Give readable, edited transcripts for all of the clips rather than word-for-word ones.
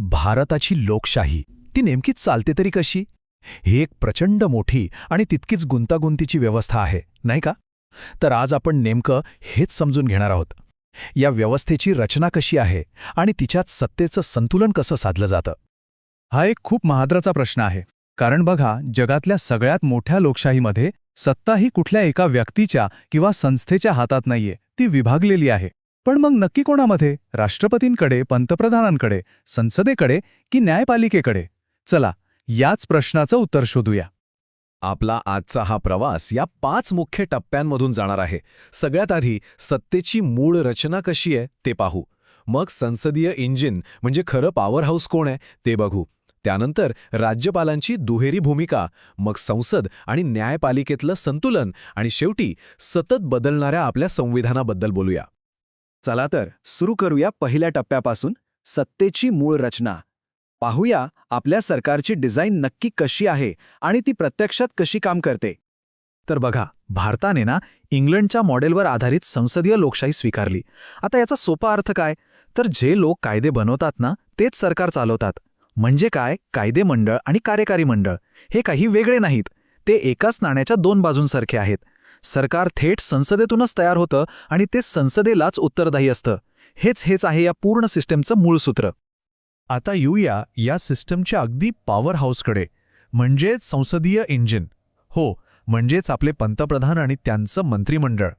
भारताची लोकशाही ती नेमकी चालते तरी कशी? ही एक प्रचंड मोठी आणि तितकीच गुंतागुंतीची व्यवस्था आहे, नाही का? तर आज आपण नेमकं हेच समजून घेणार आहोत. या व्यवस्थेची रचना कशी आहे आणि तिच्यात सत्तेचं संतुलन कसं साधलं जातं? हा एक खूप महत्त्वाचा प्रश्न आहे. कारण बघा, जगातल्या सगळ्यात मोठ्या लोकशाहीमध्ये सत्ता ही कुठल्या एका व्यक्तीच्या किंवा संस्थेच्या हातात नाहीये, ती विभागलेली आहे. पण मग नक्की कोणामध्ये? राष्ट्रपतींकडे, पंतप्रधानांकडे, संसदेकडे की न्यायपालिकेकडे? चला, याच प्रश्नाचं उत्तर शोधूया. आपला आजचा हा प्रवास या 5 मुख्य टप्प्यांमधून जाणार आहे. सगळ्यात आधी सत्तेची मूळ रचना कशी आहे ते पाहू. मग संसदीय इंजिन म्हणजे खरं पॉवर हाऊस कोण आहे ते बघू. त्यानंतर राज्यपालांची दुहेरी भूमिका, मग संसद आणि न्यायपालिकेतलं संतुलन आणि शेवटी सतत बदलणाऱ्या आपल्या संविधानाबद्दल बोलूया. चला तर सुरू करूया पहिल्या टप्प्यापासून, सत्तेची मूळ रचना. पाहूया आपल्या सरकारची डिझाईन नक्की कशी आहे आणि ती प्रत्यक्षात कशी काम करते. तर बघा, भारताने इंग्लंडच्या मॉडेलवर आधारित संसदीय लोकशाही स्वीकारली. आता याचा सोपा अर्थ काय? तर जे लोक कायदे बनवतात तेच सरकार चालवतात. म्हणजे काय? कायदे मंडळ आणि कार्यकारी मंडळ हे काही वेगळे नाहीत. ते एकाच नाण्याच्या 2 बाजूंसारखे आहेत. सरकार थेट संसदेतूनच तयार होतं आणि ते संसदेलाच उत्तरदायी असतं. हेच आहे या पूर्ण सिस्टमचं मूळ सूत्र. आता येऊया या सिस्टमच्या अगदी पॉवर हाऊसकडे, म्हणजेच संसदीय इंजिन. हो, म्हणजेच आपले पंतप्रधान आणि त्यांचं मंत्रिमंडळ.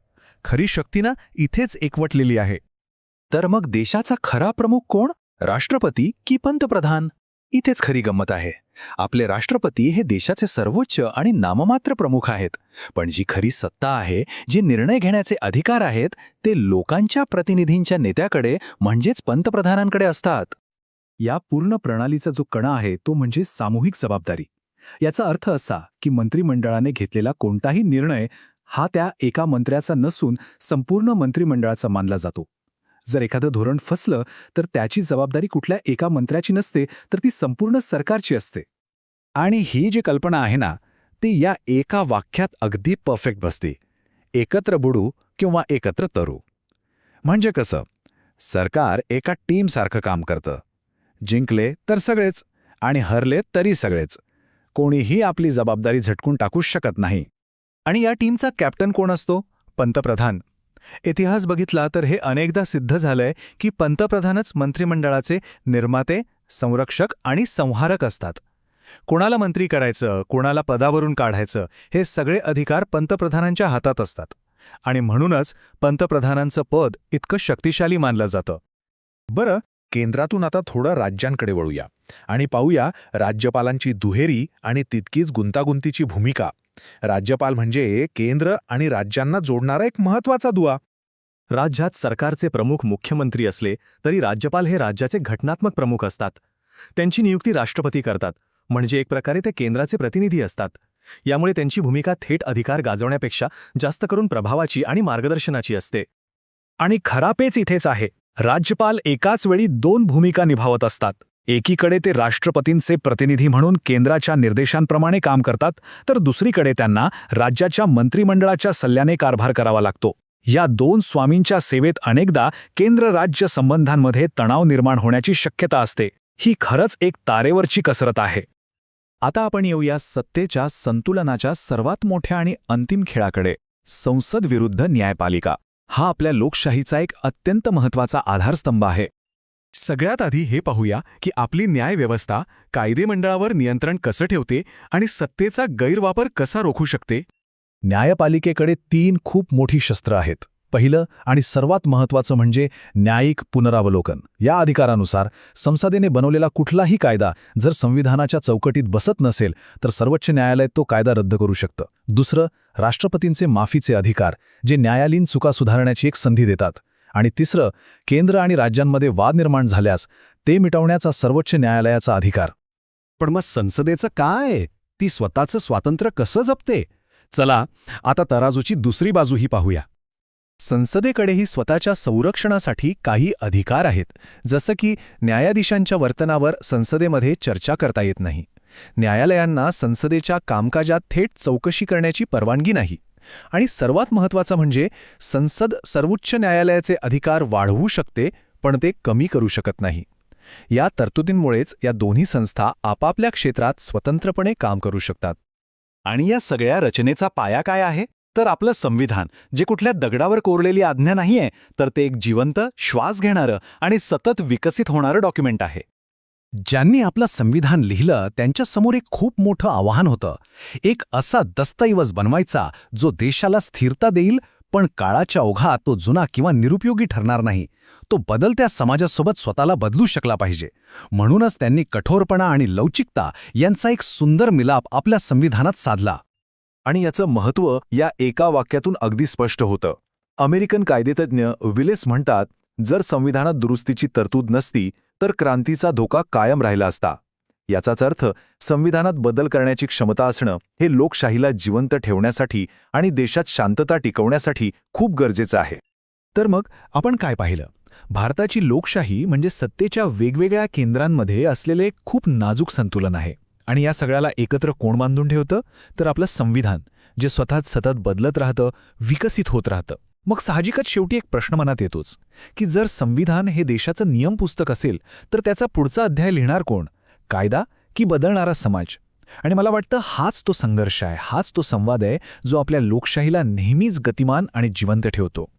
खरी शक्ती इथेच एकवटलेली आहे. तर मग देशाचा खरा प्रमुख कोण? राष्ट्रपती की पंतप्रधान? इथेच खरी गंमत आहे. आपले राष्ट्रपती हे देशाचे सर्वोच्च आणि नाममात्र प्रमुख आहेत. पण जी खरी सत्ता आहे, जे निर्णय घेण्याचे अधिकार आहेत, ते लोकांच्या प्रतिनिधींच्या नेत्याकडे म्हणजेच पंतप्रधानांकडे असतात. या पूर्ण प्रणालीचा जो कणा आहे तो म्हणजे सामूहिक जबाबदारी. याचा अर्थ असा की मंत्रिमंडळाने घेतलेला कोणताही निर्णय हा त्या एका मंत्र्याचा नसून संपूर्ण मंत्रिमंडळाचा मानला जातो. जर एखादं धोरण फसलं तर त्याची जबाबदारी कुठल्या एका मंत्र्याची नसते, तर ती संपूर्ण सरकारची असते. आणि ही जी कल्पना आहे ती या एका वाक्यात अगदी परफेक्ट बसते. एकत्र बुडू किंवा एकत्र तरू. म्हणजे कसं? सरकार एका टीमसारखं काम करतं. जिंकले तर सगळेच आणि हरले तरी सगळेच. कोणीही आपली जबाबदारी झटकून टाकू शकत नाही. आणि या टीमचा कॅप्टन कोण असतो? पंतप्रधान. इतिहास बघितला तर हे अनेकदा सिद्ध झालंय की पंतप्रधानच मंत्रिमंडळाचे निर्माते, संरक्षक आणि संहारक असतात. कोणाला मंत्री करायचं, कोणाला पदावरून काढायचं, हे सगळे अधिकार पंतप्रधानांच्या हातात असतात. आणि म्हणूनच पंतप्रधानांचं पद इतकं शक्तिशाली मानलं जातं. बरं, केंद्रातून आता थोडं राज्यांकडे वळूया आणि पाहूया राज्यपालांची दुहेरी आणि तितकीच गुंतागुंतीची भूमिका. राज्यपाल म्हणजे केंद्र आणि राज्यांना जोडणारा एक महत्त्वाचा दुवा. राज्यात सरकारचे प्रमुख मुख्यमंत्री असले तरी राज्यपाल हे राज्याचे घटनात्मक प्रमुख असतात. त्यांची नियुक्ती राष्ट्रपती करतात, म्हणजे एक प्रकारे ते केंद्राचे प्रतिनिधी असतात. यामुळे त्यांची भूमिका थेट अधिकार गाजवण्यापेक्षा जास्त करून प्रभावाची आणि मार्गदर्शनाची असते. आणि खरा पेच इथेच आहे. राज्यपाल एकाच वेळी 2 भूमिका निभावत असतात. एकीकडे ते राष्ट्रपतींचे प्रतिनिधी म्हणून केंद्राच्या निर्देशांप्रमाणे काम करतात, तर दुसरीकडे त्यांना राज्याच्या मंत्रिमंडळाच्या सल्ल्याने कारभार करावा लागतो. या 2 स्वामींच्या सेवेत अनेकदा केंद्र-राज्य संबंधांमध्ये तणाव निर्माण होण्याची शक्यता असते. ही खरंच एक तारेवरची कसरत आहे. आता आपण येऊया सत्तेच्या संतुलनाच्या सर्वात मोठ्या आणि अंतिम खेळाकडे, संसद विरुद्ध न्यायपालिका. हा आपल्या लोकशाहीचा एक अत्यंत महत्त्वाचा आधारस्तंभ आहे. सगळ्यात आधी हे पाहूया की आपली न्यायव्यवस्था कायदेमंडळावर नियंत्रण कसं ठेवते आणि सत्तेचा गैरवापर कसा रोखू शकते. न्यायपालिकेकडे 3 खूप मोठी शस्त्र आहेत. पहिलं आणि सर्वात महत्त्वाचं म्हणजे न्यायिक पुनरावलोकन. या अधिकारानुसार संसदेने बनवलेला कुठलाही कायदा जर संविधानाच्या चौकटीत बसत नसेल तर सर्वोच्च न्यायालय तो कायदा रद्द करू शकतं. दुसरं, राष्ट्रपतींचे माफीचे अधिकार, जे न्यायालयीन चुका सुधारण्याची एक संधी देतात. आणि तिसरं, केंद्र आणि राज्यांमध्ये वाद निर्माण झाल्यास ते मिटवण्याचा सर्वोच्च न्यायालयाचा अधिकार. पण मग संसदेचं काय? ती स्वतःचं स्वातंत्र्य कसं जपते? चला, आता तराजूची दुसरी बाजूही पाहूया. संसदेकडेही स्वतःच्या संरक्षणासाठी काही अधिकार आहेत. जसं की न्यायाधीशांच्या वर्तनावर संसदेमध्ये चर्चा करता येत नाही. न्यायालयांना संसदेच्या कामकाजात थेट चौकशी करण्याची परवानगी नाही. आणि सर्वात महत्त्वाचं म्हणजे संसद सर्वोच्च न्यायालयाचे अधिकार वाढवू शकते, पण ते कमी करू शकत नाही. या तरतुदींमुळेच या दोन्ही संस्था आपापल्या क्षेत्रात स्वतंत्रपणे काम करू शकतात. आणि या सगळ्या रचनेचा पाया काय आहे? तर आपलं संविधान, जे कुठल्या दगडावर कोरलेली आज्ञा नाहीये, तर ते एक जिवंत, श्वास घेणारं आणि सतत विकसित होणारं डॉक्युमेंट आहे. ज्यांनी आपलं संविधान लिहिलं त्यांच्यासमोर एक खूप मोठं आव्हान होतं. एक असा दस्तऐवज बनवायचा जो देशाला स्थिरता देईल, पण काळाच्या ओघात तो जुना किंवा निरुपयोगी ठरणार नाही. तो बदलत्या समाजासोबत स्वतःला बदलू शकला पाहिजे. म्हणूनच त्यांनी कठोरपणा आणि लवचिकता यांचा एक सुंदर मिलाप आपल्या संविधानात साधला. आणि याचं महत्त्व या एका वाक्यातून अगदी स्पष्ट होतं. अमेरिकन कायदेतज्ञ विलेस म्हणतात, जर संविधानात दुरुस्तीची तरतूद नसती तर क्रांतीचा धोका कायम राहिला असता. याचाच अर्थ संविधानात बदल करण्याची क्षमता असणं हे लोकशाहीला जिवंत ठेवण्यासाठी आणि देशात शांतता टिकवण्यासाठी खूप गरजेचं आहे. तर मग आपण काय पाहिलं? भारताची लोकशाही म्हणजे सत्तेच्या वेगवेगळ्या केंद्रांमध्ये असलेले एक खूप नाजूक संतुलन आहे. आणि या सगळ्याला एकत्र कोण बांधून ठेवतं? तर आपलं संविधान, जे स्वतःच सतत बदलत राहतं, विकसित होत राहतं. मग साहजिकच शेवटी एक प्रश्न मनात येतोच की जर संविधान हे देशाचं नियमपुस्तक असेल तर त्याचा पुढचा अध्याय लिहिणार कोण? कायदा की बदलणारा समाज? आणि मला वाटतं हाच तो संघर्ष आहे, हाच तो संवाद आहे जो आपल्या लोकशाहीला नेहमीच गतिमान आणि जिवंत ठेवतो.